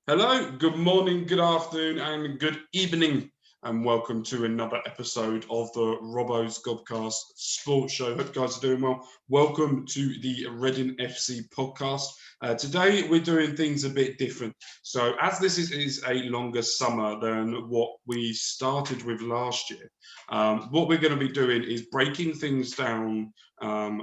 Hello, good morning, good afternoon, and good evening, and welcome to another episode of the Robbo's Godcast Sports Show. Hope you guys are doing well. Welcome to the Reading FC podcast. Today we're doing things a bit different. So, as this is a longer summer than what we started with last year, what we're going to be doing is breaking things down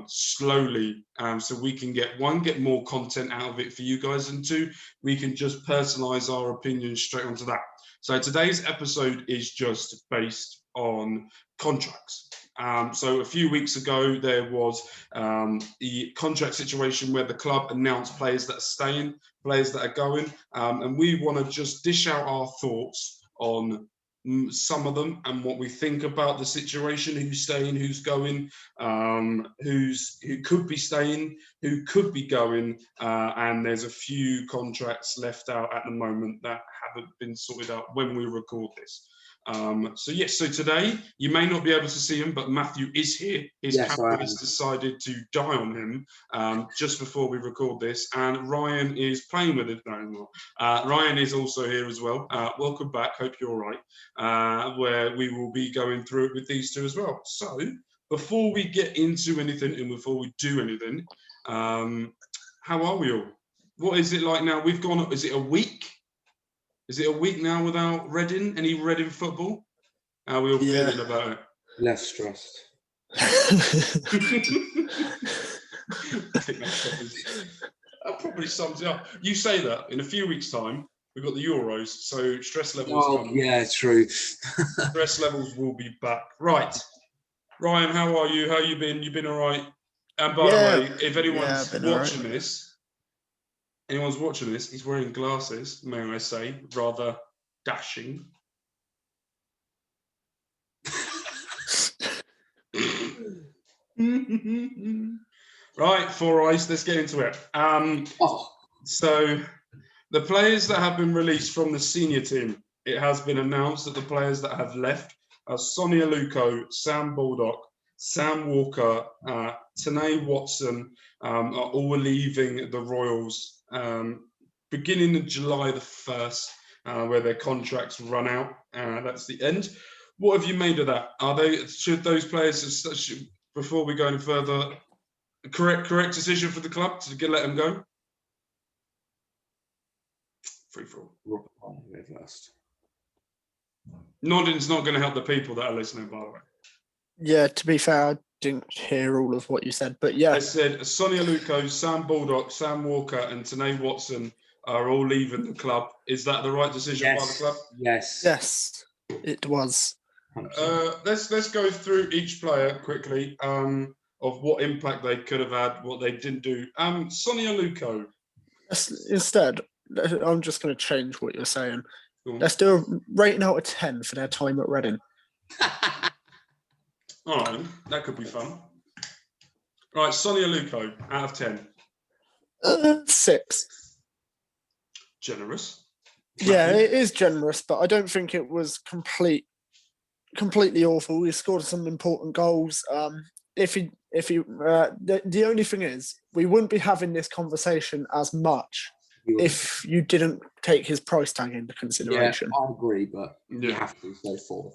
slowly, so we can get more content out of it for you guys, and two, we can just personalize our opinions straight onto that. So today's episode is just based on contracts. So a few weeks ago, there was the contract situation where the club announced players that are staying, players that are going, and we want to just dish out our thoughts on some of them and what we think about the situation, who's staying, who's going, who could be staying, who could be going, and there's a few contracts left out at the moment that haven't been sorted out when we record this. So today you may not be able to see him, but Matthew is here. His camera has decided to die on him just before we record this, and Ryan is playing with it now. Ryan is also here as well. Welcome back. Hope you're all right. Where we will be going through it with these two as well. So before we get into anything and before we do anything, how are we all? What is it like now? We've gone. Is it a week? Is it a week now without Reading? Any Reading football? How are we all feeling about it? Less stressed. I think that probably sums it up. You say that in a few weeks' time, we've got the Euros, so stress levels. Yeah, true. Stress levels will be back. Right, Ryan, how are you? How you been? You been all right? And by the way, if anyone's watching this, he's wearing glasses, may I say, rather dashing. Right, Four Eyes, let's get into it. So the players that have been released from the senior team, it has been announced that the players that have left are Sonny Aluko, Sam Baldock, Sam Walker, Tanae Watson, are all leaving the Royals beginning of July the 1st, where their contracts run out. That's the end. What have you made of that? Should those players, before we go any further, correct decision for the club to let them go? Free for all. First. Nodding's not going to help the people that are listening, by the way. Yeah, to be fair, I didn't hear all of what you said, but yeah. I said Sonny Aluko, Sam Baldock, Sam Walker, and Tanae Watson are all leaving the club. Is that the right decision by the club? Yes. Yes, it was. Let's go through each player quickly, of what impact they could have had, what they didn't do. Sonny Aluko. Instead, I'm just going to change what you're saying. Let's do a rating out of 10 for their time at Reading. All right, that could be fun. Right, Sonny Aluko, out of 10. 6. Generous. Yeah, it is generous, but I don't think it was completely awful. He scored some important goals. The only thing is, we wouldn't be having this conversation as much if you didn't take his price tag into consideration. Yeah, I agree, but you have to go for.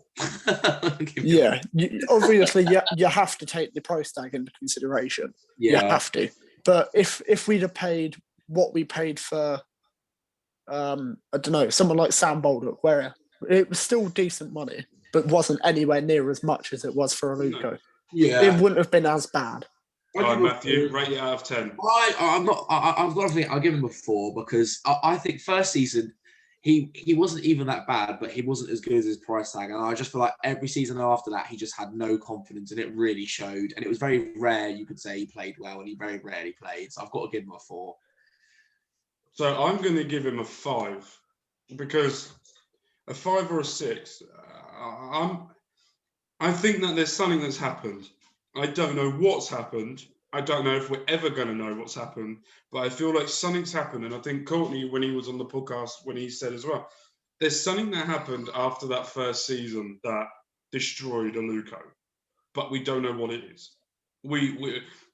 Obviously, you have to take the price tag into consideration. Yeah. You have to. But if we'd have paid what we paid for, I don't know, someone like Sam Baldock, where it was still decent money, but wasn't anywhere near as much as it was for Aluko. No. Yeah. It wouldn't have been as bad. All right, Matthew, rate it out of 10. I've got to think I'll give him a 4 because I think first season he wasn't even that bad, but he wasn't as good as his price tag. And I just feel like every season after that, he just had no confidence, and it really showed. And it was very rare you could say he played well, and he very rarely played. So I've got to give him a 4. So I'm going to give him a 5 because a 5 or a 6. I think that there's something that's happened. I don't know what's happened. I don't know if we're ever going to know what's happened, but I feel like something's happened. And I think Courtney, when he was on the podcast, when he said as well, there's something that happened after that first season that destroyed Aluko, but we don't know what it is.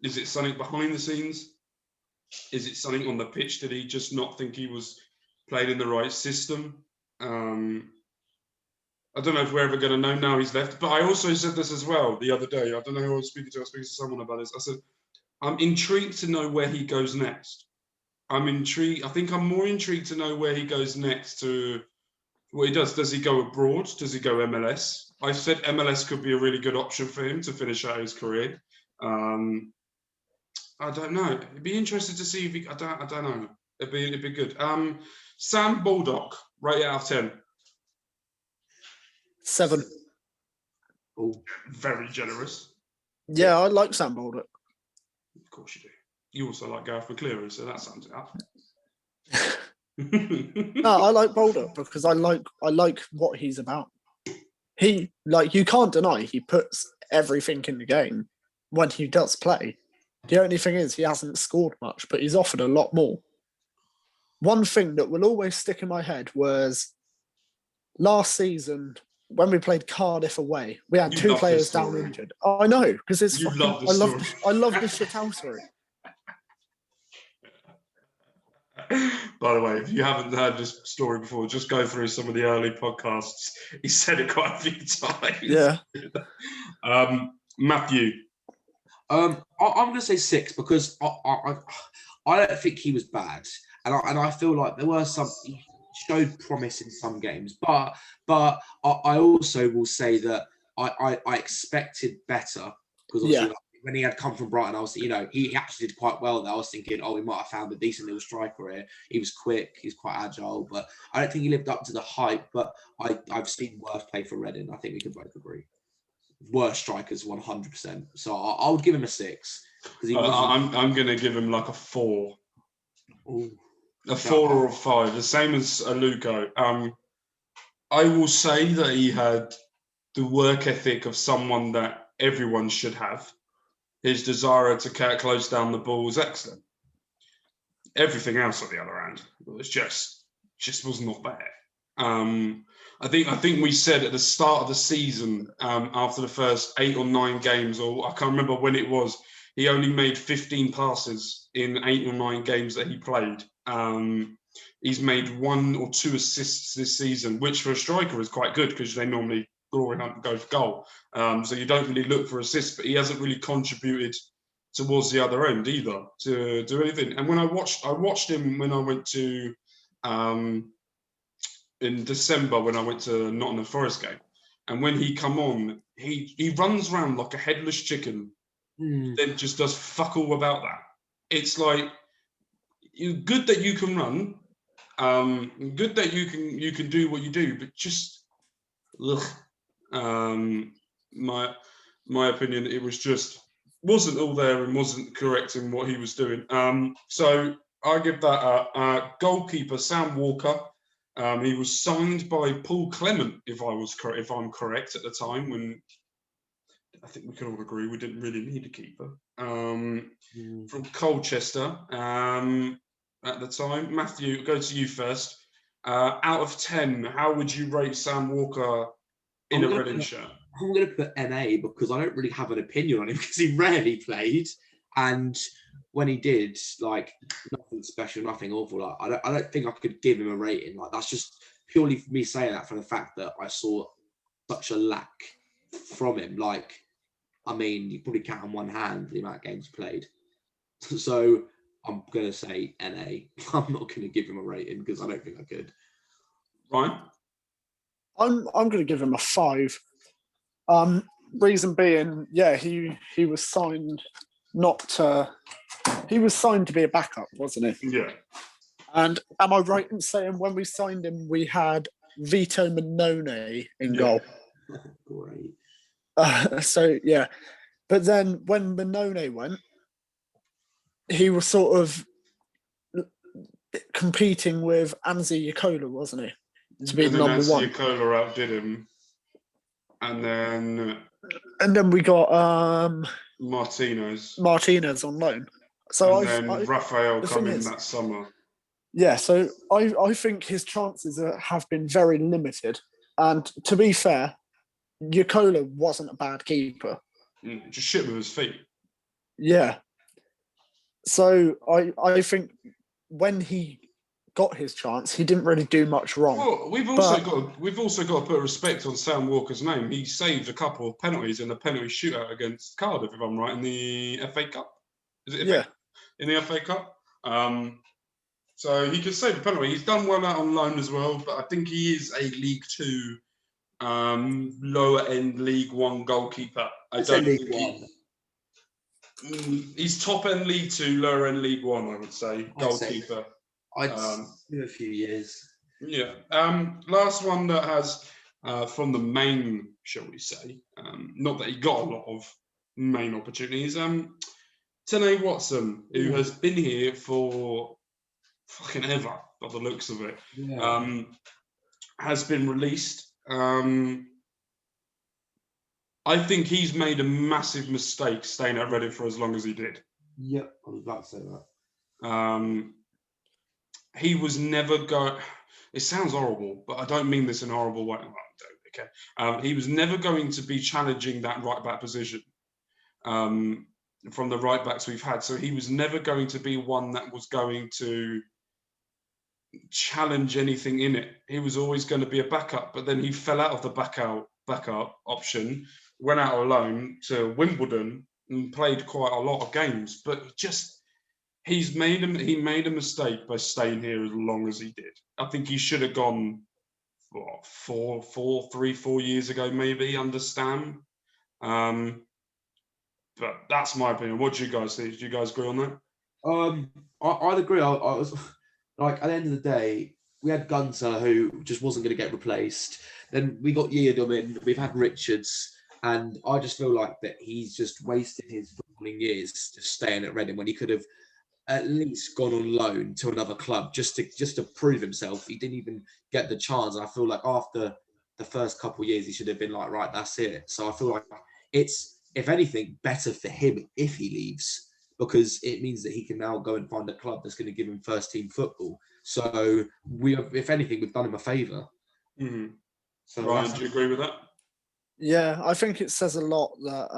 Is it something behind the scenes? Is it something on the pitch? Did he just not think he was played in the right system. I don't know if we're ever going to know now he's left. But I also said this as well the other day. I don't know who I was speaking to. I was speaking to someone about this. I said, I'm intrigued to know where he goes next. I'm intrigued. I think I'm more intrigued to know where he goes next to what he does. Does he go abroad? Does he go MLS? I said MLS could be a really good option for him to finish out his career. I don't know. It'd be interesting to see if he. I don't know. It'd be good. Sam Baldock, rate out of 10. 7. Oh, very generous. Yeah, I like Sam Baldock. Of course you do. You also like Gareth McCleary, so that sums it up. No, I like Baldock because I like what he's about. He, like, you can't deny he puts everything in the game when he does play. The only thing is he hasn't scored much, but he's offered a lot more. One thing that will always stick in my head was last season when we played Cardiff away. We had 2 players down injured. I know, because it's you fucking, love this story. I love the shithousery. By the way, if you haven't heard this story before, just go through some of the early podcasts. He said it quite a few times. Yeah. Matthew. I'm going to say 6 because I don't think he was bad, and I feel like there were some. He showed promise in some games, but I also will say that I expected better because obviously when he had come from Brighton, I was, he actually did quite well there. I was thinking, we might have found a decent little striker here. He was quick, he's quite agile, but I don't think he lived up to the hype. But I've seen worse play for Reading. I think we could both agree. Worst strikers, 100%. So I would give him a 6. I'm going to give him like a 4. Ooh. A 4 or a 5, the same as Aluko. I will say that he had the work ethic of someone that everyone should have. His desire to close down the ball was excellent. Everything else on the other hand was just was not there. I think we said at the start of the season, after the first 8 or 9 games, or I can't remember when it was, he only made 15 passes in 8 or 9 games that he played. He's made 1 or 2 assists this season, which for a striker is quite good because they normally glory hunt and go for goal. So you don't really look for assists, but he hasn't really contributed towards the other end either to do anything. And when I watched him when I went to in December when I went to Nottingham Forest game, and when he come on, he runs around like a headless chicken, then just does fuck all about that. It's like good that you can run, good that you can do what you do, but just my opinion, it was just wasn't all there and wasn't correct in what he was doing. So I give that a goalkeeper Sam Walker. He was signed by Paul Clement, if I'm correct at the time, when I think we can all agree we didn't really need a keeper. From Colchester at the time. Matthew, go to you first. Out of 10, how would you rate Sam Walker in a Reading shirt? I'm going to put NA because I don't really have an opinion on him because he rarely played, and when he did, like, nothing special, nothing awful. Like, I don't think I could give him a rating. Like, that's just purely me saying that from the fact that I saw such a lack from him. Like, I mean, you probably count on one hand the amount of games played. So I'm going to say NA. I'm not going to give him a rating because I don't think I could. Ryan? I'm going to give him a 5. Reason being, he was signed he was signed to be a backup, wasn't he? Yeah. And am I right in saying when we signed him, we had Vito Mannone in goal? Great. But then when Mannone went, he was sort of competing with Anzi Yakola, wasn't he? To be number 1. Yakola outdid him. And then we got Martinez on loan. So Raphael come in that summer. Yeah, so I think his chances have been very limited. And to be fair, Yakola wasn't a bad keeper. Just shit with his feet. Yeah. So I think when he got his chance, he didn't really do much wrong. Well, we've also got to put respect on Sam Walker's name. He saved a couple of penalties in a penalty shootout against Cardiff, if I'm right, in the FA Cup. Is it FA? In the FA Cup? So he could save a penalty. He's done well out on loan as well, but I think he is a League Two, lower end League One goalkeeper. I don't think he's top end League Two, lower end League One, I would say, goalkeeper. I'd give a few years. Yeah. Last one that has from the main, shall we say, not that he got a lot of main opportunities. Tene Watson, who has been here for fucking ever, by the looks of it, has been released. I think he's made a massive mistake staying at Reading for as long as he did. Yep, I was about to say that. He was never going. It sounds horrible, but I don't mean this in a horrible way. Okay. He was never going to be challenging that right back position from the right backs we've had. So he was never going to be one that was going to challenge anything in it. He was always going to be a backup, but then he fell out of the backup option, went out alone to Wimbledon and played quite a lot of games. But he made a mistake by staying here as long as he did. I think he should have gone 4 years ago, maybe, under Stam. But that's my opinion. What do you guys think? Do you guys agree on that? I'd agree. I was like, at the end of the day, we had Gunter, who just wasn't going to get replaced. Then we got Yeardom in. We've had Richards, and I just feel like that he's just wasted his footballing years just staying at Reading when he could have at least gone on loan to another club just to prove himself. He didn't even get the chance. I feel like after the first couple of years, he should have been like, right, that's it. So I feel like it's, if anything, better for him if he leaves, because it means that he can now go and find a club that's going to give him first team football. So if anything, we've done him a favour. Mm-hmm. So Ryan, do you agree with that? Yeah, I think it says a lot that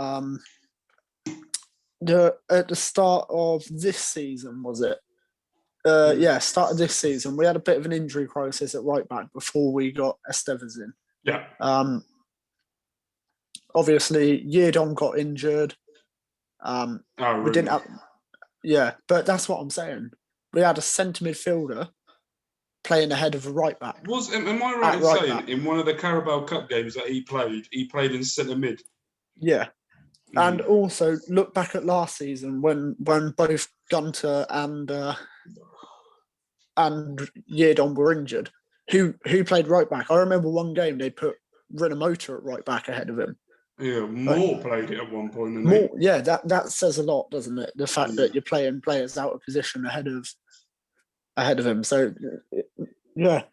at the start of this season, was it? Start of this season, we had a bit of an injury crisis at right back before we got Estevez in. Yeah. Obviously, Yeardom got injured. Really? We didn't have. Yeah, but that's what I'm saying. We had a centre midfielder playing ahead of a right back. Am I right in saying in one of the Carabao Cup games that he played in centre mid? Yeah. And also look back at last season when both Gunter and Yeardom were injured. Who played right back? I remember one game they put Renamotor at right back ahead of him. Yeah, Moore played it at one point. Moore, yeah, that says a lot, doesn't it? The fact that you're playing players out of position ahead of him. So yeah.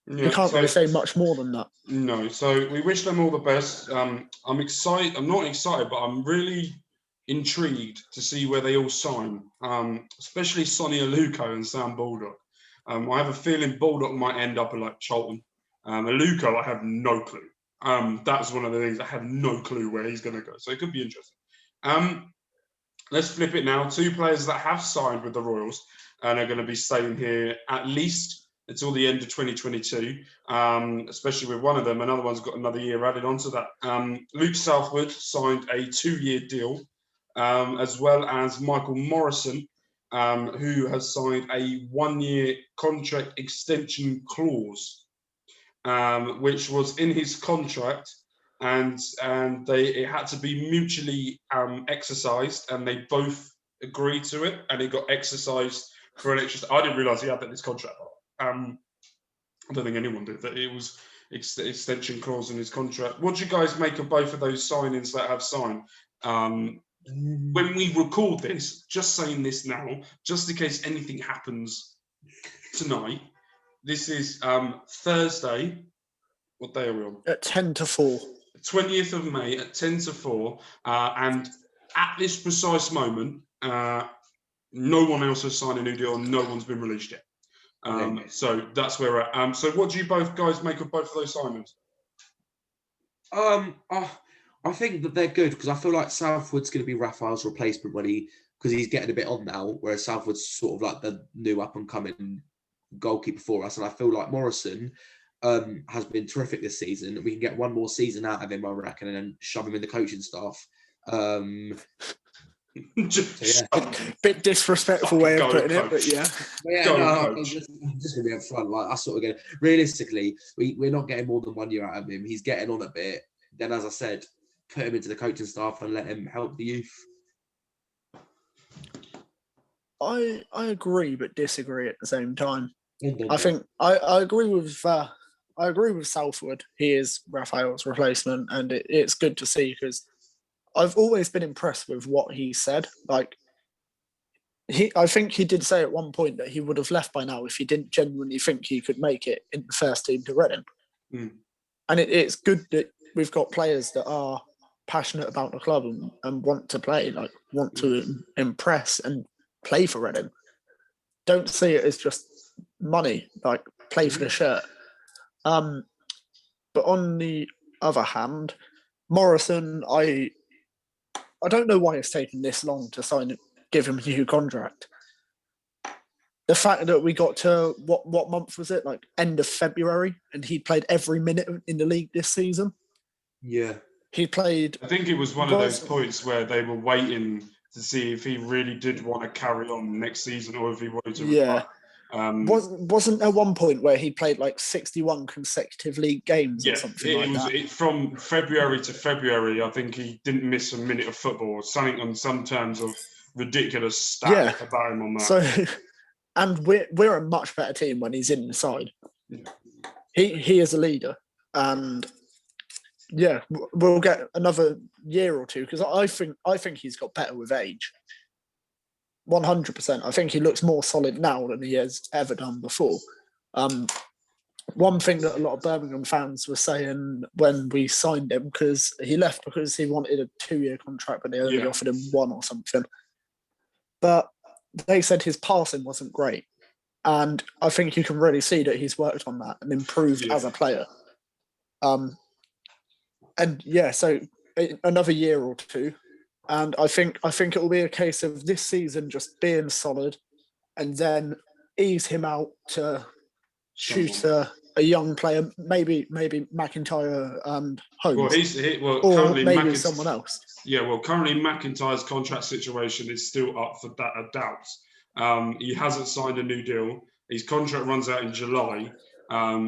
You can't really say much more than that. No, so we wish them all the best. I'm excited. I'm not excited, but I'm really intrigued to see where they all sign, especially Sonny Aluko and Sam Baldock. I have a feeling Baldock might end up at like Charlton. Aluko, I have no clue. That's one of the things I have no clue where he's going to go. So it could be interesting. Let's flip it now. 2 players that have signed with the Royals and are going to be staying here at least until the end of 2022, especially with one of them. Another one's got another year added onto that. Luke Southwood signed a 2-year deal, as well as Michael Morrison, who has signed a 1-year contract extension clause, which was in his contract, and it had to be mutually exercised, and they both agreed to it, and it got exercised for an extra. I didn't realise he had that in his contract. I don't think anyone did that. It was extension clause in his contract. What do you guys make of both of those signings that have signed? When we record this, just saying this now, just in case anything happens tonight, this is Thursday. What day are we on? At 10 to 4. 20th of May at 10 to 4. And at this precise moment, no one else has signed a new deal and no one's been released yet. So that's where we're at. So what do you both guys make of both of those signings? I think that they're good because I feel like Southwood's going to be Raphael's replacement because he's getting a bit on now, whereas Southwood's sort of like the new up and coming goalkeeper for us. And I feel like Morrison has been terrific this season. We can get one more season out of him, I reckon, and then shove him in the coaching staff. Bit disrespectful way of putting it, but yeah. I'm just going to be up front. Like, I sort of go, realistically, we're not getting more than 1 year out of him. He's getting on a bit. Then, as I said, put him into the coaching staff and let him help the youth. I agree, but disagree at the same time. I think I agree with Southwood. He is Raphael's replacement, and it's good to see because I've always been impressed with what he said. Like, I think he did say at one point that he would have left by now if he didn't genuinely think he could make it in the first team to Reading. And it's good that we've got players that are passionate about the club and want to play, like want to impress and play for Reading. Don't see it as just money, like play for the shirt. But on the other hand, Morrison, I don't know why it's taken this long to give him a new contract. The fact that we got to what month was it? Like end of February, and he played every minute in the league this season. Yeah, he played. I think it was one of those points where they were waiting to see if he really did want to carry on next season or if he wanted to retire. Wasn't there one point where he played like 61 consecutive league games or something like that? From February to February, I think he didn't miss a minute of football, something on some terms of ridiculous stat about him on that. So, and we're a much better team when he's inside. Yeah. He is a leader, and we'll get another year or two because I think he's got better with age. 100%. I think he looks more solid now than he has ever done before. One thing that a lot of Birmingham fans were saying when we signed him, because he left because he wanted a 2-year contract, but they only offered him 1 or something. But they said his passing wasn't great. And I think you can really see that he's worked on that and improved as a player. So another year or two. And I think it will be a case of this season just being solid and then ease him out to shoot a young player, maybe Mcintyre and Holmes. Or maybe someone else. Yeah, well, currently McIntyre's contract situation is still up for doubts. He hasn't signed a new deal. His contract runs out in July,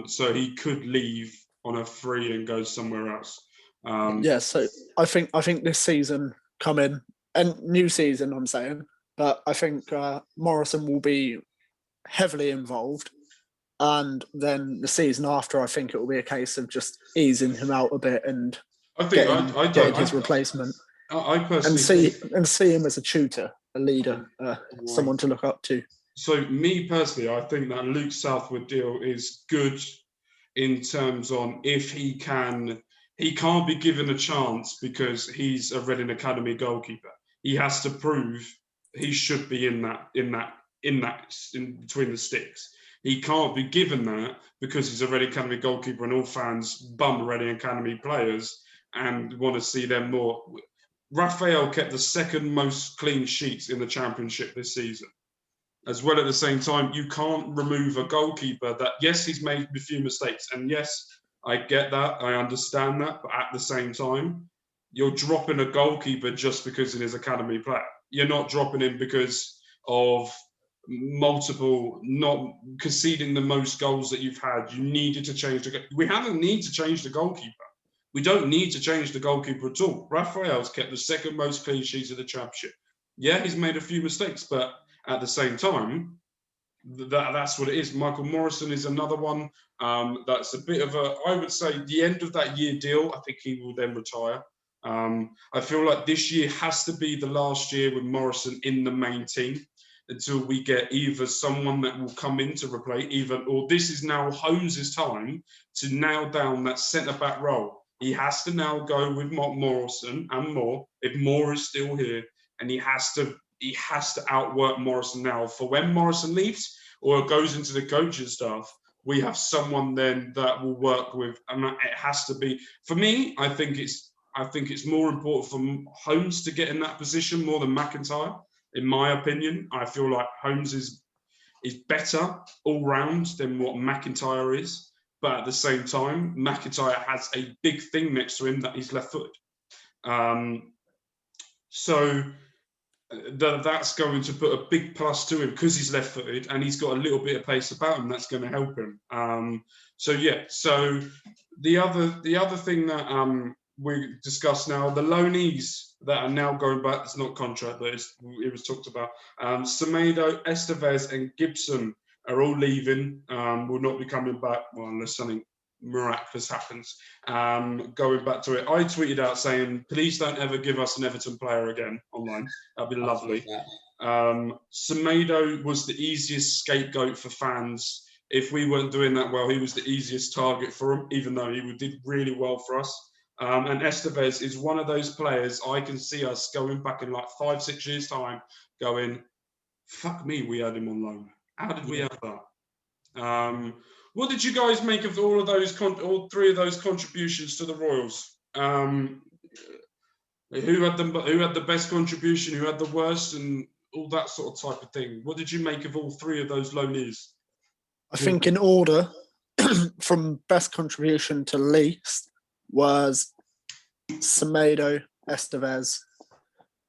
so he could leave on a free and go somewhere else. So I think this season coming and new season, I'm saying, but I think Morrison will be heavily involved, and then the season after, I think it will be a case of just easing him out a bit and getting his replacement. I personally see him as a tutor, a leader, someone to look up to. So me personally, I think that Luke Southwood deal is good in terms on if he can't be given a chance because he's a Reading Academy goalkeeper. He has to prove he should be in between the sticks. He can't be given that because he's a Reading Academy goalkeeper and all fans bum Reading Academy players and want to see them more. Raphael kept the second most clean sheets in the Championship this season. As well, at the same time, you can't remove a goalkeeper that, yes, he's made a few mistakes. And yes, I get that. I understand that. But at the same time, you're dropping a goalkeeper just because he's an academy player. You're not dropping him because of not conceding the most goals that you've had. You needed to change we haven't need to change the goalkeeper. We don't need to change the goalkeeper at all. Raphael's kept the second most clean sheets of the Championship. Yeah, he's made a few mistakes, but at the same time, that's what it is. Michael Morrison is another one. That's a bit of I would say, the end of that year deal. I think he will then retire. I feel like this year has to be the last year with Morrison in the main team until we get either someone that will come in to replace, or this is now Holmes' time to nail down that centre-back role. He has to now go with Morrison and Moore, if Moore is still here, and he has to outwork Morrison now. For when Morrison leaves or goes into the coaching staff, we have someone then that will work with, and it has to be. For me, I think it's more important for Holmes to get in that position more than McIntyre. In my opinion, I feel like Holmes is is better all round than what Mcintyre is. But at the same time, Mcintyre has a big thing next to him that he's left-footed. So that's going to put a big plus to him because he's left-footed and he's got a little bit of pace about him. That's going to help him. So the other thing that we discussed now, the loanees that are now going back. It's not contract, but it was talked about. Semedo, Estevez, and Gibson are all leaving. Will not be coming back, well, unless something miraculous happens. Going back to it, I tweeted out saying, please don't ever give us an Everton player again online. That'd be lovely. Semedo was the easiest scapegoat for fans. If we weren't doing that well, he was the easiest target for him, even though he did really well for us. And Estevez is one of those players I can see us going back in like 5-6 years' time going, fuck me, we had him on loan. How did we have that? What did you guys make of all three of those contributions to the Royals? Who had the best contribution? Who had the worst, and all that sort of type of thing? What did you make of all three of those loanees? I think in order, from best contribution to least, was Semedo, Estevez,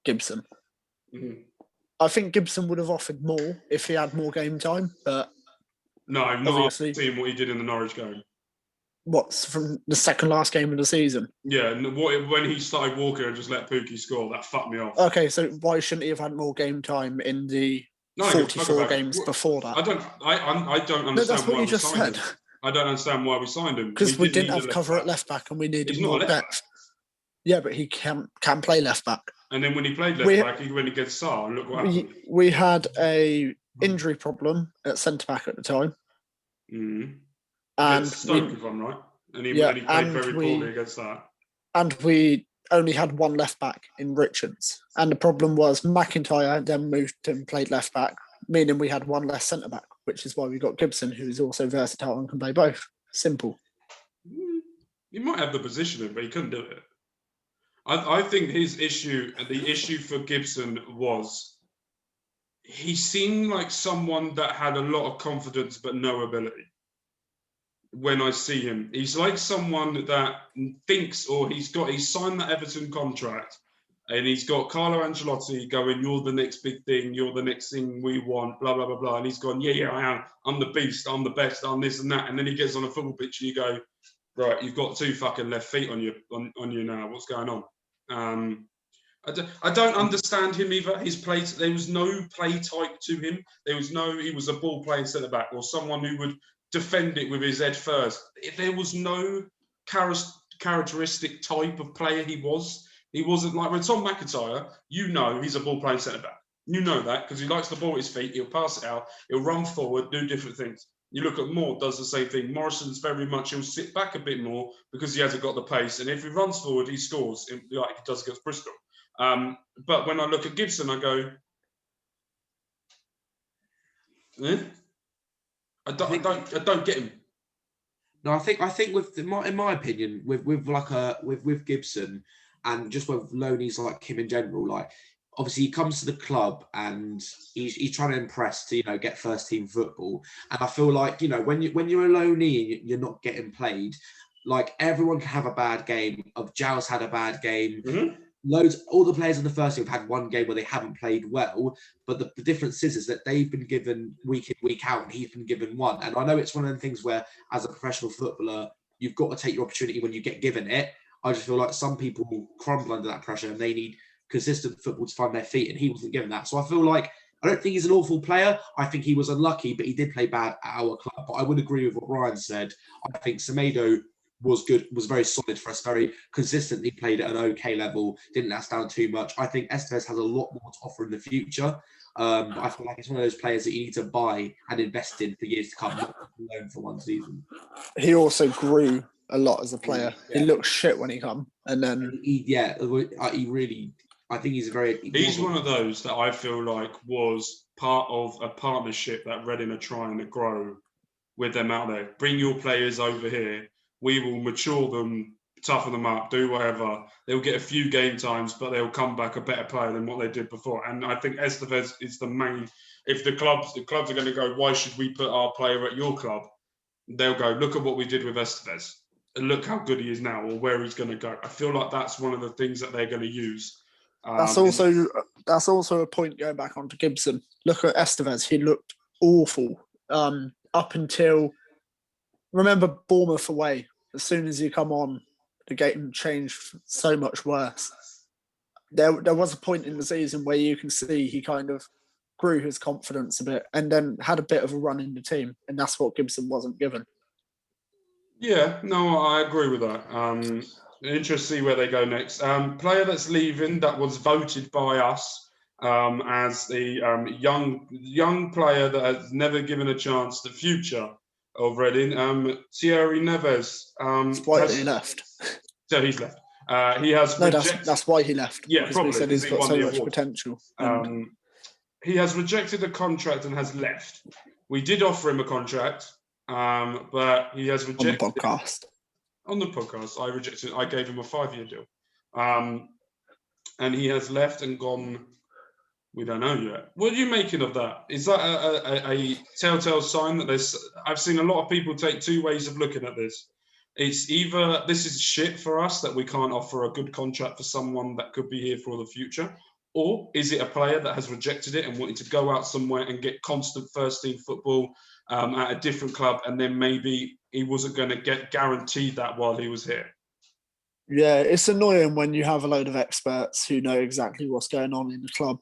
Gibson. Mm-hmm. I think Gibson would have offered more if he had more game time, but no, not after seeing what he did in the Norwich game. What's from the second last game of the season? Yeah, when he started walking and just let Pookie score, that fucked me off. Okay, so why shouldn't he have had more game time in the 44 games before that? I don't understand. No, that's what you just said. I don't understand why we signed him. Because we didn't have cover at left back and we needed more depth. Yeah, but he can play left back. And then when he played left back, he went against Sarr, and look what happened. We had a injury problem at centre back at the time. Mm-hmm. And Stoke, if I'm right. And he played very poorly against that. And we only had one left back in Richards. And the problem was Mcintyre then moved and played left back, meaning we had one less centre back, which is why we got Gibson, who is also versatile and can play both. Simple. He might have the positioning, but he couldn't do it. I think the issue for Gibson was he seemed like someone that had a lot of confidence but no ability. When I see him, he's like someone that thinks, or he's signed that Everton contract, and he's got Carlo Ancelotti going, "You're the next big thing. You're the next thing we want." Blah blah blah blah. And he's gone, "Yeah, I am. I'm the beast. I'm the best. I'm this and that." And then he gets on a football pitch, and you go, "Right, you've got two fucking left feet on you now. What's going on?" I don't understand him either. His play, there was no play type to him. He was a ball playing centre back or someone who would defend it with his head first. There was no characteristic type of player he was. He wasn't like when Tom Mcintyre, he's a ball playing centre back. You know that because he likes the ball at his feet. He'll pass it out. He'll run forward, do different things. You look at Moore, does the same thing. Morrison's very much, he'll sit back a bit more because he hasn't got the pace. And if he runs forward, he scores like he does against Bristol. But when I look at Gibson, I go, I don't get him. No, I think in my opinion, with Gibson and just with loanees like him in general, like obviously he comes to the club and he's trying to impress to get first team football. And I feel like when you're a loanee and you're not getting played, like everyone can have a bad game. Giles had a bad game. Mm-hmm. All the players in the first team have had one game where they haven't played well, but the difference is that they've been given week in, week out, and he's been given one. And I know it's one of the things where, as a professional footballer, you've got to take your opportunity when you get given it. I just feel like some people crumble under that pressure and they need consistent football to find their feet, and he wasn't given that. So I feel like I don't think he's an awful player. I think he was unlucky, but he did play bad at our club. But I would agree with what Ryan said. I think Semedo was good, was very solid for us, very consistently played at an okay level, didn't let us down too much. I think Estevez has a lot more to offer in the future. But I feel like it's one of those players that you need to buy and invest in for years to come, not alone for one season. He also grew a lot as a player. Yeah. He looked shit when he come, and then he really. I think he's He's one of those that I feel like was part of a partnership that Reading are trying to grow with them out there. Bring your players over here. We will mature them, toughen them up, do whatever. They'll get a few game times, but they'll come back a better player than what they did before. And I think Estevez is the main if the clubs are going to go, why should we put our player at your club? They'll go, look at what we did with Estevez. And look how good he is now, or where he's going to go. I feel like that's one of the things that they're going to use. That's also a point going back onto Gibson. Look at Estevez; he looked awful up until, remember, Bournemouth away. As soon as he come on, the game changed so much worse. There was a point in the season where you can see he kind of grew his confidence a bit, and then had a bit of a run in the team, and that's what Gibson wasn't given. Yeah, no, I agree with that. Interesting to see where they go next. Player that's leaving that was voted by us as the young player that has never given a chance, the future of Reading, Thierry Neves. He left. So he's left. He has rejected. That's why he left. Yeah, because probably. We said he's got so much award. potential. He has rejected the contract and has left. We did offer him a contract. But he has rejected on the podcast. On the podcast, I rejected. I gave him a 5-year deal, and he has left and gone. We don't know yet. What are you making of that? Is that a telltale sign that there's? I've seen a lot of people take two ways of looking at this. It's either this is shit for us that we can't offer a good contract for someone that could be here for the future, or is it a player that has rejected it and wanted to go out somewhere and get constant first team football at a different club, and then maybe he wasn't going to get guaranteed that while he was here? Yeah, it's annoying when you have a load of experts who know exactly what's going on in the club.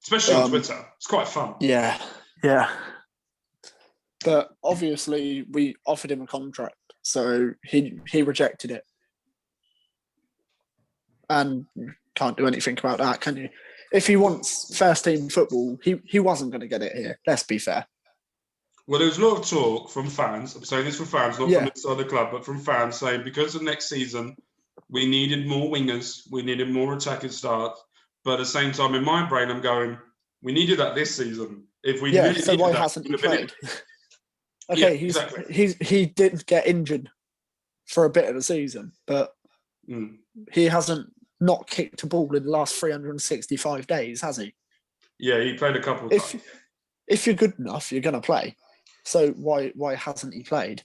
Especially on Twitter. It's quite fun. Yeah. But obviously we offered him a contract, so he rejected it. And can't do anything about that, can you? If he wants first team football, he wasn't going to get it here. Let's be fair. Well, there was a lot of talk from fans. I'm saying this from fans, not from inside the club, but from fans saying because of next season, we needed more wingers, we needed more attacking starts. But at the same time, in my brain, I'm going, we needed that this season. If we really so why hasn't he played? Okay, he did get injured for a bit of the season, but he hasn't not kicked a ball in the last 365 days, has he? Yeah, he played a couple of times. If you're good enough, you're going to play. So why hasn't he played?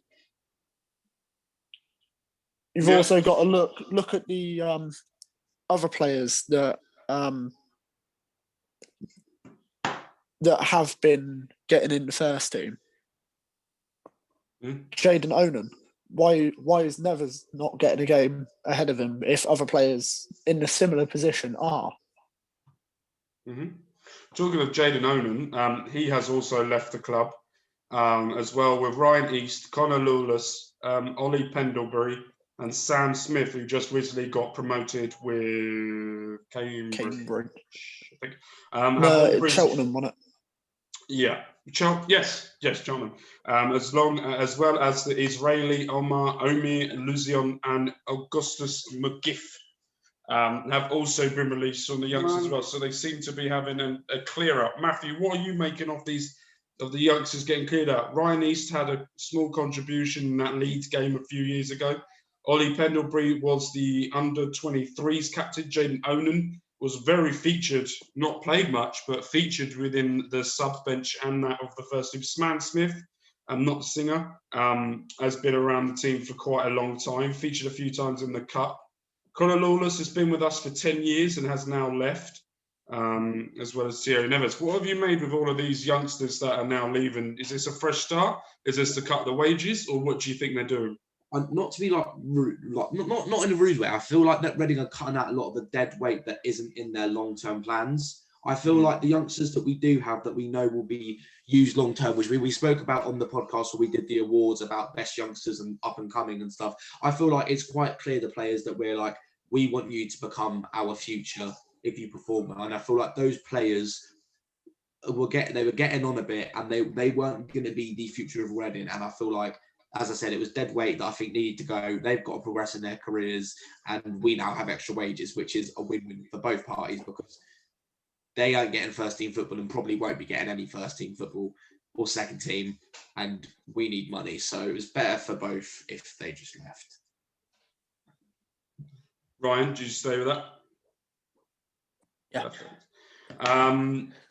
You've also got to look at the other players that have been getting in the first team. Jayden Onan. Why is Nevers not getting a game ahead of him if other players in a similar position are? Talking of Jayden Onan, he has also left the club as well, with Ryan East, Connor Lawless, Ollie Pendlebury, and Sam Smith, who just recently got promoted with Cambridge. I think. Cheltenham won it. Yeah. Yes, Cheltenham. As well as the Israeli Omi Luzion and Augustus McGiff have also been released on the youngsters as well. So they seem to be having a clear up. Matthew, what are you making of the youngsters getting cleared up? Ryan East had a small contribution in that Leeds game a few years ago. Ollie Pendlebury was the under-23s captain. Jayden Onan was very featured, not played much, but featured within the sub bench and that of the first team. Sam Smith, not the singer, has been around the team for quite a long time, featured a few times in the Cup. Connor Lawless has been with us for 10 years and has now left, as well as Thierry Neves. What have you made with all of these youngsters that are now leaving? Is this a fresh start? Is this to cut the wages, or what do you think they're doing? Not to be rude, not in a rude way. I feel like that Reading are cutting out a lot of the dead weight that isn't in their long-term plans. I feel like the youngsters that we do have that we know will be used long-term, which we spoke about on the podcast where we did the awards about best youngsters and up and coming and stuff. I feel like it's quite clear the players that we're like, we want you to become our future if you perform well. And I feel like those players they were getting on a bit and they weren't going to be the future of Reading. And I feel like, as I said, it was dead weight that I think needed to go. They've got to progress in their careers, and we now have extra wages, which is a win-win for both parties because they aren't getting first-team football and probably won't be getting any first-team football or second team, and we need money. So it was better for both if they just left. Ryan, do you stay with that? Yeah.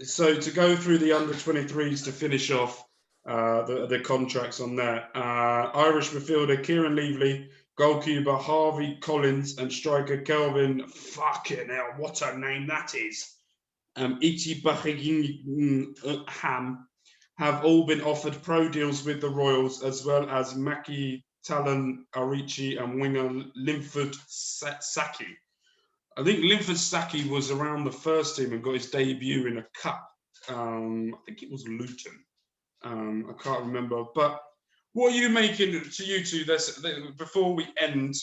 So to go through the under-23s to finish off the contracts on there, Irish midfielder Kieran Leavely, goalkeeper Harvey Collins, and striker Kelvin, fucking hell, what a name that is, Ham, have all been offered pro deals with the Royals, as well as Maki Talon Arichi and winger Linford Saki. I think Linford Saki was around the first team and got his debut in a cup. I think it was Luton. I can't remember. But what are you making to you two? Before we end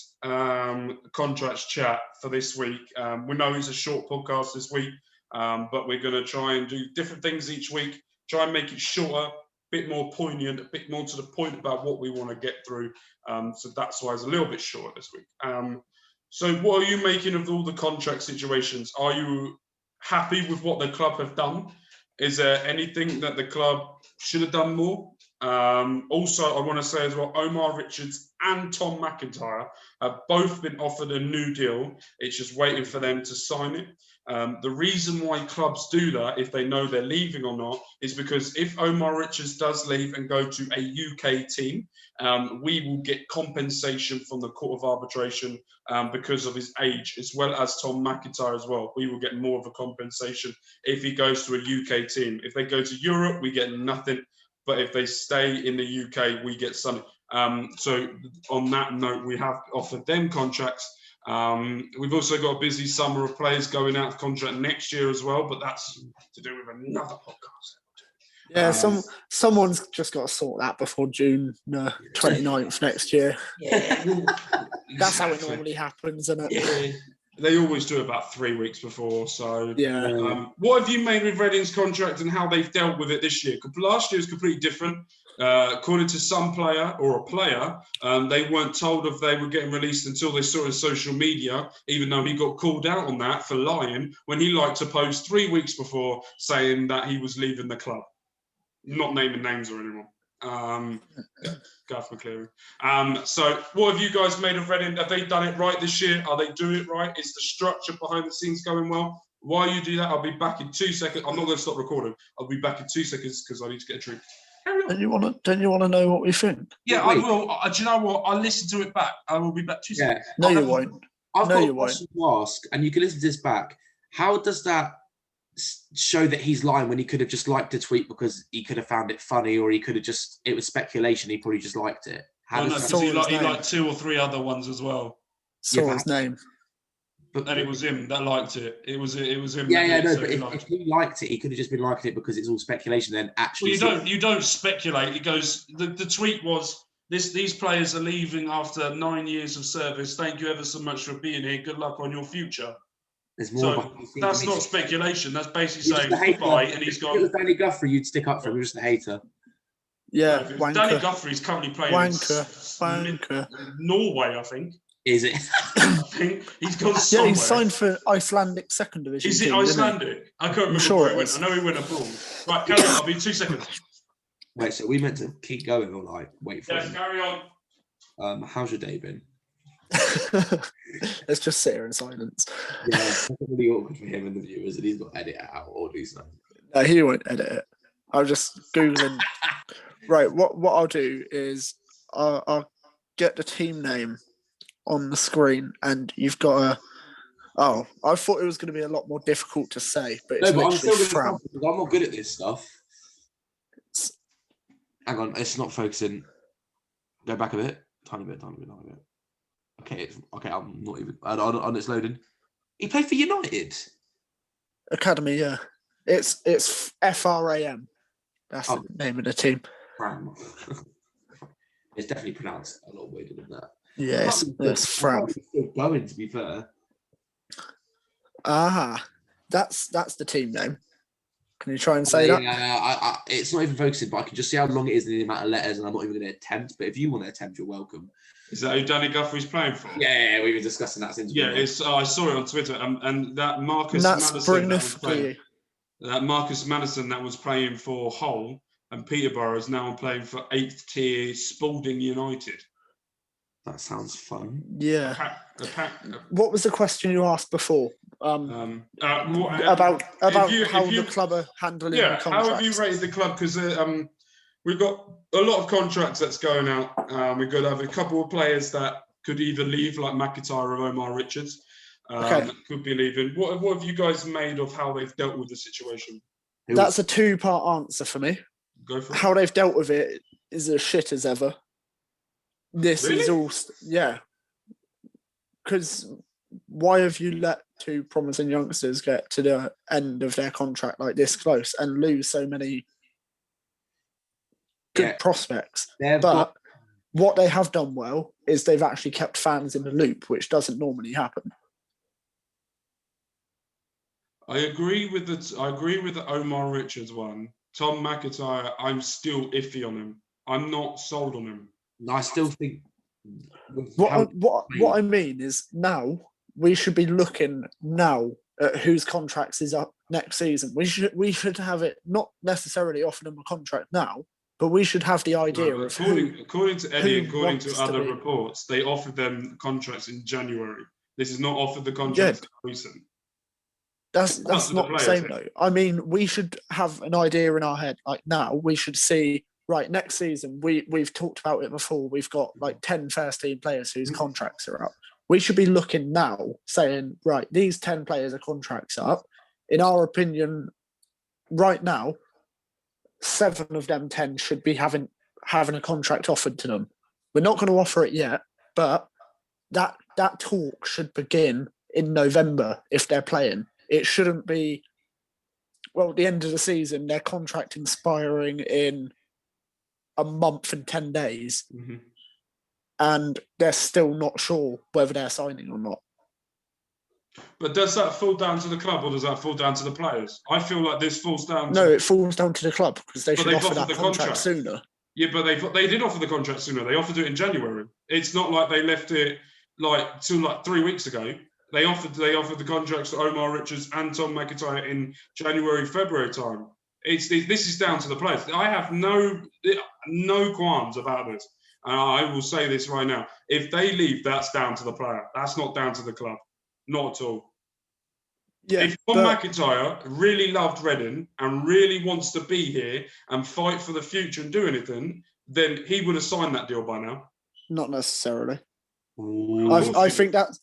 contracts chat for this week, we know it's a short podcast this week, but we're going to try and do different things each week. Try and make it shorter, a bit more poignant, a bit more to the point about what we want to get through. So that's why it's a little bit shorter this week. So what are you making of all the contract situations? Are you happy with what the club have done? Is there anything that the club should have done more? Also, I want to say as well, Omar Richards and Tom Mcintyre have both been offered a new deal. It's just waiting for them to sign it. The reason why clubs do that, if they know they're leaving or not, is because if Omar Richards does leave and go to a UK team, we will get compensation from the Court of Arbitration because of his age, as well as Tom Mcintyre as well. We will get more of a compensation if he goes to a UK team. If they go to Europe, we get nothing. But if they stay in the UK, we get something. So on that note, we have offered them contracts. We've also got a busy summer of players going out of contract next year as well, but that's to do with another podcast. Yeah, someone's just got to sort that before June 29th next year. Yeah, that's how it normally happens, isn't it? Yeah. They always do it about 3 weeks before. So, yeah. What have you made with Reading's contract and how they've dealt with it this year? Last year was completely different. According to some player or a player, they weren't told if they were getting released until they saw it on social media, even though he got called out on that for lying when he liked to post 3 weeks before saying that he was leaving the club. Not naming names or anyone. Gareth McCleary. So what have you guys made of Reading? Have they done it right this year? Are they doing it right? Is the structure behind the scenes going well? While you do that, I'll be back in 2 seconds. I'm not going to stop recording. I'll be back in 2 seconds because I need to get a drink. Don't you want to know what we think? Yeah, I will. Do you know what? I'll listen to it back. I will be back 2 seconds. No, you won't. I've got a question to ask, and you can listen to this back. How does that show that he's lying when he could have just liked a tweet because he could have found it funny, or he could have just, it was speculation, he probably just liked it? Because he liked 2 or 3 other ones as well. Saw his name. And it was him that liked it. It was him. Yeah, no, but if he liked it, he could have just been liking it because it's all speculation. Then actually, you don't speculate. It goes. The tweet was these players are leaving after 9 years of service. Thank you ever so much for being here. Good luck on your future. There's more. So that's not speculation. That's basically saying goodbye. And he's gone. If it was Danny Guthrie, you'd stick up for him. You're just a hater. Yeah, Danny Guthrie's currently playing wanker. Norway, I think. Is it? I think he's gone somewhere. Yeah, he signed for Icelandic second division. Is it Icelandic? I can't remember where he went. I know he went abroad. Right, carry on. I'll be 2 seconds. Wait, so we meant to keep going or like wait for him? Carry on. How's your day been? Let's just sit here in silence. Yeah, it's really awkward for him and the viewers, and he's got to edit it out or do something. No, he won't edit it. I'll just Googling. Right, what I'll do is I'll get the team name on the screen, and you've got to. Oh, I thought it was going to be a lot more difficult to say, but it's no, but I'm still Fram. Because I'm not good at this stuff. Hang on, it's not focusing. Go back a bit, tiny bit. Okay, I'm not even. On it's loading. He played for United Academy, yeah. It's FRAM. That's the name of the team. Fram. It's definitely pronounced a lot weirder than that. Yeah, it's Fram. Still going, to be fair. That's the team name. Can you try and say that? Yeah, it's not even focusing, but I can just see how long it is in the amount of letters, and I'm not even going to attempt. But if you want to attempt, you're welcome. Is that who Danny Guthrie's playing for? Yeah, we've been discussing that since. Yeah, I saw it on Twitter, and that Marcus Madison that was playing for Hull and Peterborough is now playing for 8th tier Spalding United. That sounds fun. Yeah. What was the question you asked before? about how the club are handling the contracts. How have you rated the club? Because we've got a lot of contracts that's going out. We've got to have a couple of players that could either leave, like Mcintyre or Omar Richards. Could be leaving. What have you guys made of how they've dealt with the situation? That's a two-part answer for me. Go for it. How they've dealt with it is as shit as ever. This is all, because why have you let two promising youngsters get to the end of their contract like this close and lose so many good prospects? But what they have done well is they've actually kept fans in the loop, which doesn't normally happen. I agree with the Omar Richards one. Tom Mcintyre, I'm still iffy on him. I'm not sold on him. I still think what I mean is now we should be looking now at whose contracts is up next season. We should have it not necessarily offer them a contract now, but we should have the idea of according to Eddie, according to other reports, they offered them contracts in January. This is not offered the contracts recent. That's not the same though. I mean, we should have an idea in our head. Like now, we should see, right, next season, we've talked about it before. We've got like 10 first-team players whose contracts are up. We should be looking now, saying, right, these 10 players' are contracts up. In our opinion, right now, 7 of them 10 should be having a contract offered to them. We're not going to offer it yet, but that talk should begin in November if they're playing. It shouldn't be, well, at the end of the season, their contract expiring in a month and 10 days, and they're still not sure whether they're signing or not. But does that fall down to the club or does that fall down to the players? I feel like this falls down No, it falls down to the club because they should offer that contract sooner. Yeah, but they did offer the contract sooner. They offered it in January. It's not like they left it till 3 weeks ago. They offered the contracts to Omar Richards and Tom Mcintyre in January, February time. This is down to the players. I have no qualms about this. And I will say this right now. If they leave, that's down to the player. That's not down to the club. Not at all. Yeah, if Tom Mcintyre really loved Reading and really wants to be here and fight for the future and do anything, then he would have signed that deal by now. Not necessarily. I think that's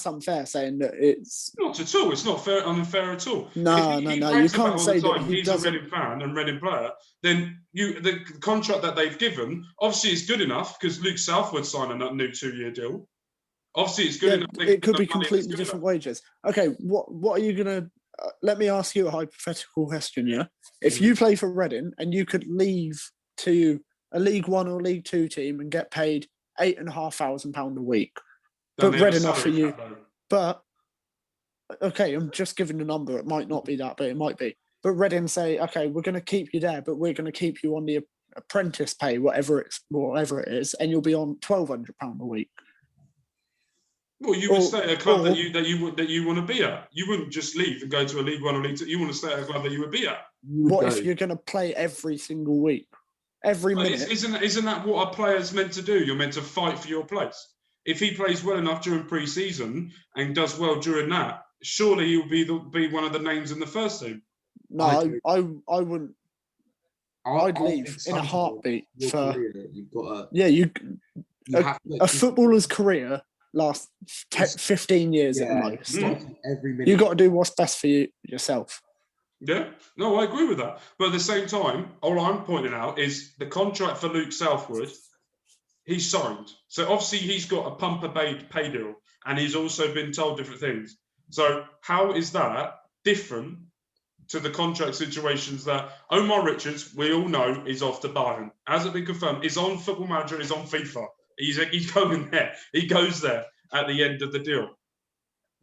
unfair saying that it's not at all. It's not unfair at all. No. You can't say that he's a Reading fan and Reading player. Then the contract that they've given, obviously, it's good enough because Luke Southwood signed a new 2-year deal. Obviously, it's good enough. It could be completely different wages. Okay, what are you gonna? Let me ask you a hypothetical question. Yeah, if you play for Reading and you could leave to a League One or League Two team and get paid £8,500 a week. But Reading offer you, but okay, I'm just giving the number. It might not be that, but it might be. But Reading say, okay, we're going to keep you there, but we're going to keep you on the apprentice pay, whatever it is, and you'll be on £1,200 a week. Well, you would stay at a club that you want to be at. You wouldn't just leave and go to a League One or League Two. You want to stay at a club that you would be at. What if you're going to play every single week, every minute? Isn't that what a player's meant to do? You're meant to fight for your place. If he plays well enough during pre-season and does well during that, surely he will be one of the names in the first team. No, I wouldn't. I'd leave in a heartbeat. A footballer's career lasts 15 years at the most. You've got to do what's best for yourself. Yeah, no, I agree with that. But at the same time, all I'm pointing out is the contract for Luke Southwood. He's signed. So obviously he's got a pumper pay deal and he's also been told different things. So how is that different to the contract situations that Omar Richards, we all know, is off to Bayern? Has it been confirmed? He's on Football Manager, he's on FIFA. He's going there. He goes there at the end of the deal.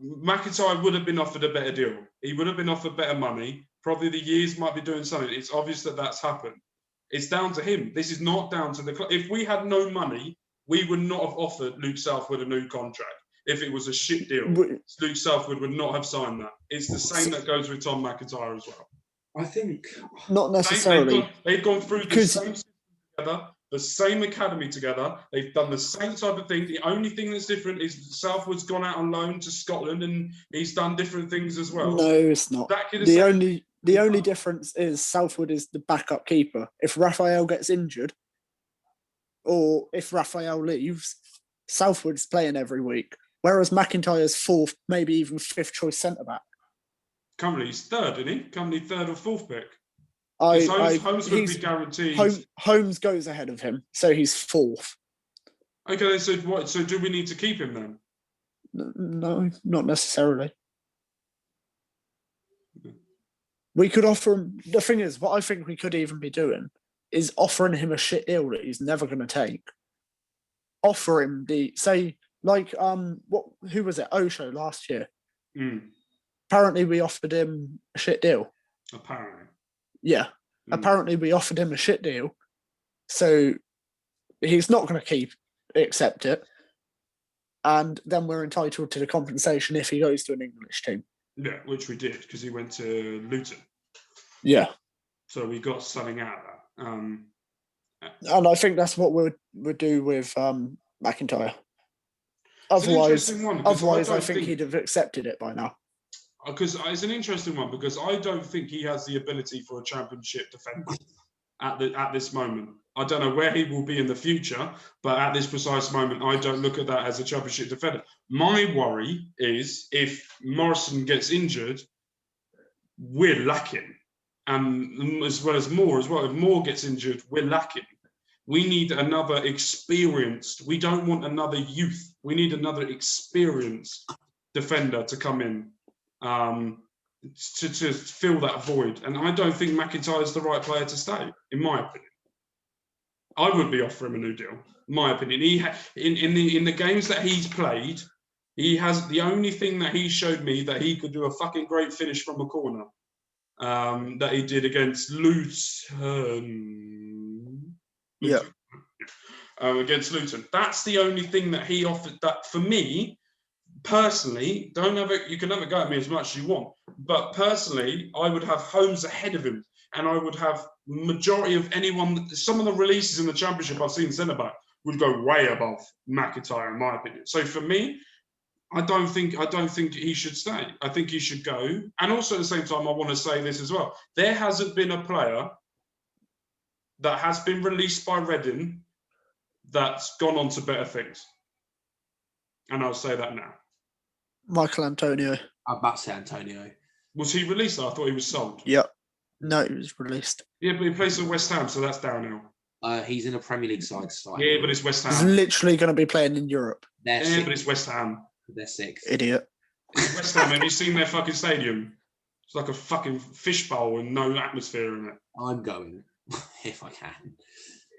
Mcintyre would have been offered a better deal. He would have been offered better money. Probably the years might be doing something. It's obvious that that's happened. It's down to him. This is not down to the club. If we had no money, we would not have offered Luke Southwood a new contract. If it was a shit deal, Luke Southwood would not have signed that. It's the same that goes with Tom Mcintyre as well. I think not necessarily. They've gone through the same together. the same academy together. They've done the same type of thing. The only thing that's different is Southwood's gone out on loan to Scotland and he's done different things as well. No, it's not. The only difference is Southwood is the backup keeper. If Raphael gets injured, or if Raphael leaves, Southwood's playing every week. Whereas McIntyre's fourth, maybe even fifth choice centre back. Currently, he's third, isn't he? Currently third or fourth pick. Holmes would be guaranteed. Holmes goes ahead of him, so he's fourth. Okay, so what? So do we need to keep him then? No, not necessarily. We could offer him. The thing is, what I think we could even be doing is offering him a shit deal that he's never going to take. Offer him who was it? Osho last year. Apparently, we offered him a shit deal. Apparently. Yeah. Apparently, we offered him a shit deal. So he's not going to accept it. And then we're entitled to the compensation if he goes to an English team. Yeah, which we did because he went to Luton. Yeah. So we got something out of that. And I think that's what we'll do with McIntyre. Otherwise, I think he'd have accepted it by now. Because it's an interesting one because I don't think he has the ability for a championship defender at this moment. I don't know where he will be in the future, but at this precise moment, I don't look at that as a championship defender. My worry is if Morrison gets injured, we're lacking. And as well, if Moore gets injured, we're lacking. We need another experienced. We don't want another youth. We need another experienced defender to come in to fill that void. And I don't think McIntyre is the right player to stay, in my opinion. I would be offering him a new deal, in my opinion. In the games that he's played, he has the only thing that he showed me that he could do a fucking great finish from a corner. That he did against Luton. Yeah. Against Luton. That's the only thing that he offered. That for me, personally, you can have a go at me as much as you want. But personally, I would have Holmes ahead of him. And I would have majority of anyone. Some of the releases in the Championship I've seen centre back would go way above McIntyre, in my opinion. So for me, I don't think he should stay. I think he should go. And also at the same time, I want to say this as well. There hasn't been a player that has been released by Reading that's gone on to better things. And I'll say that now. Michael Antonio. I'm about to say Antonio. Was he released? I thought he was sold. Yeah. No, he was released. Yeah, but he plays for West Ham, so that's downhill. He's in a Premier League side. Yeah, but it's West Ham. He's literally going to be playing in Europe. But it's West Ham. They're sixth. Idiot. It's West Ham. Have you seen their fucking stadium? It's like a fucking fishbowl and no atmosphere in it. I'm going, if I can.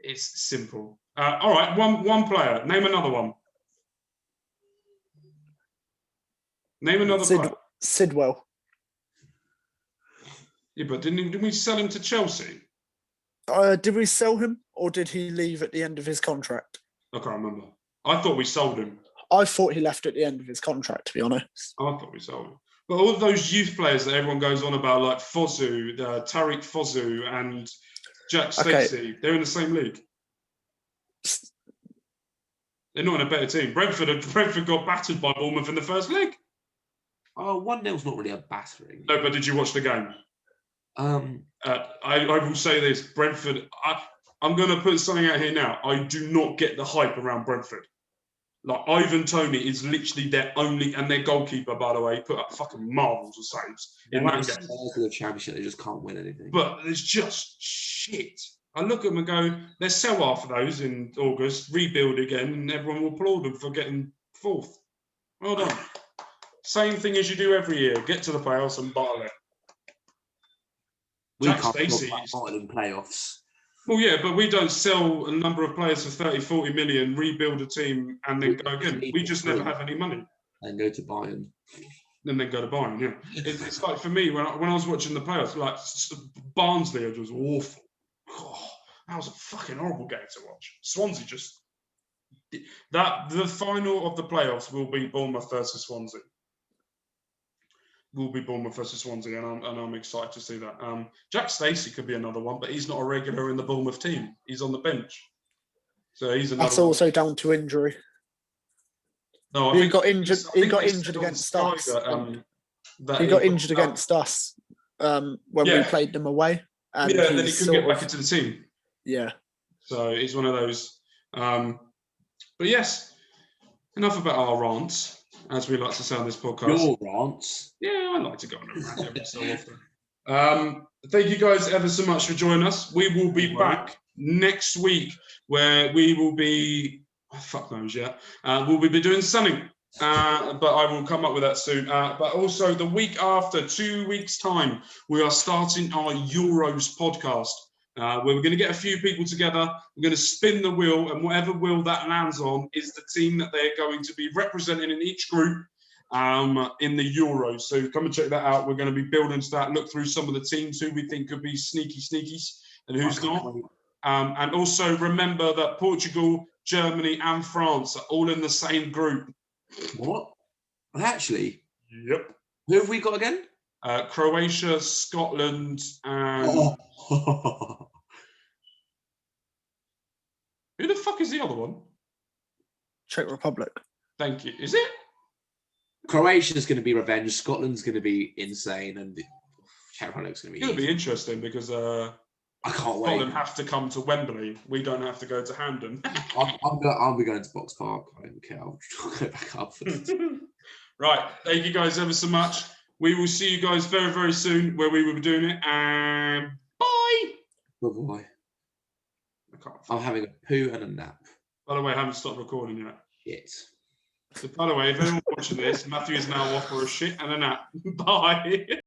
It's simple. All right, one player. Name another one. Name another player. Sidwell. Yeah, but didn't we sell him to Chelsea? Did we sell him or did he leave at the end of his contract? I can't remember. I thought we sold him. I thought he left at the end of his contract, to be honest. I thought we sold him. But all of those youth players that everyone goes on about, like Fosu, Tariq Fosu and Jack Stacey, they're in the same league. They're not in a better team. Brentford got battered by Bournemouth in the first leg. Oh, 1-0's not really a battering. No, but did you watch the game? I will say this, Brentford, I'm going to put something out here now. I do not get the hype around Brentford. Like, Ivan Toney is literally their only, and their goalkeeper, by the way, put up fucking marvels of saves in that game. The Championship, they just can't win anything. But it's just shit. I look at them and go, let's sell half of those in August, rebuild again, and everyone will applaud them for getting fourth. Well done. Same thing as you do every year. Get to the playoffs and bottle it. We Jack can't Stacey in playoffs. Well, yeah, but we don't sell a number of players for 30, 40 million, rebuild a team, and then go again. We just never have any money. And go to Bayern. And then go to Bayern, yeah. It's like, for me, when I was watching the playoffs, like, Barnsley was awful. Oh, that was a fucking horrible game to watch. Swansea just... The final of the playoffs will be Bournemouth versus Swansea. Will be Bournemouth versus Swansea, and I'm excited to see that. Jack Stacey could be another one, but he's not a regular in the Bournemouth team. He's on the bench. So he's another That's one. also down to injury. No, He got injured. I He got think they injured said on against Sky us. that He got injured against us when we Yeah. played them away. And Yeah, then he he's couldn't get sort back of, into the team. yeah. So he's one of those. But yes, enough about our rants, as we like to say on this podcast. Your rants. Yeah, I like to go on a rant every so often. Thank you guys ever so much for joining us. We will be back next week where we will be, fuck knows yet, we'll be doing something, but I will come up with that soon. But also the week after, 2 weeks' time, we are starting our Euros podcast. Where we're going to get a few people together, we're going to spin the wheel, and whatever wheel that lands on is the team that they're going to be representing in each group in the Euros. So come and check that out. We're going to be building to that, look through some of the teams who we think could be sneaky sneakies and who's not. And also remember that Portugal, Germany and France are all in the same group. What? Actually? Yep. Who have we got again? Croatia, Scotland and... Who the fuck is the other one? Czech Republic. Thank you. Is it? Croatia's going to be revenge. Scotland's going to be insane, and Czech Republic's going to be. It'll be interesting because I can't wait. Scotland have to come to Wembley. We don't have to go to Hampden. I'll be going to Box Park. I don't care. I'll go back up. Right. Thank you guys ever so much. We will see you guys very, very soon where we will be doing it. And bye. Bye-bye. I'm having a poo and a nap. By the way, I haven't stopped recording yet. Shit. So, by the way, if anyone's watching this, Matthew is now off for a shit and a nap. Bye.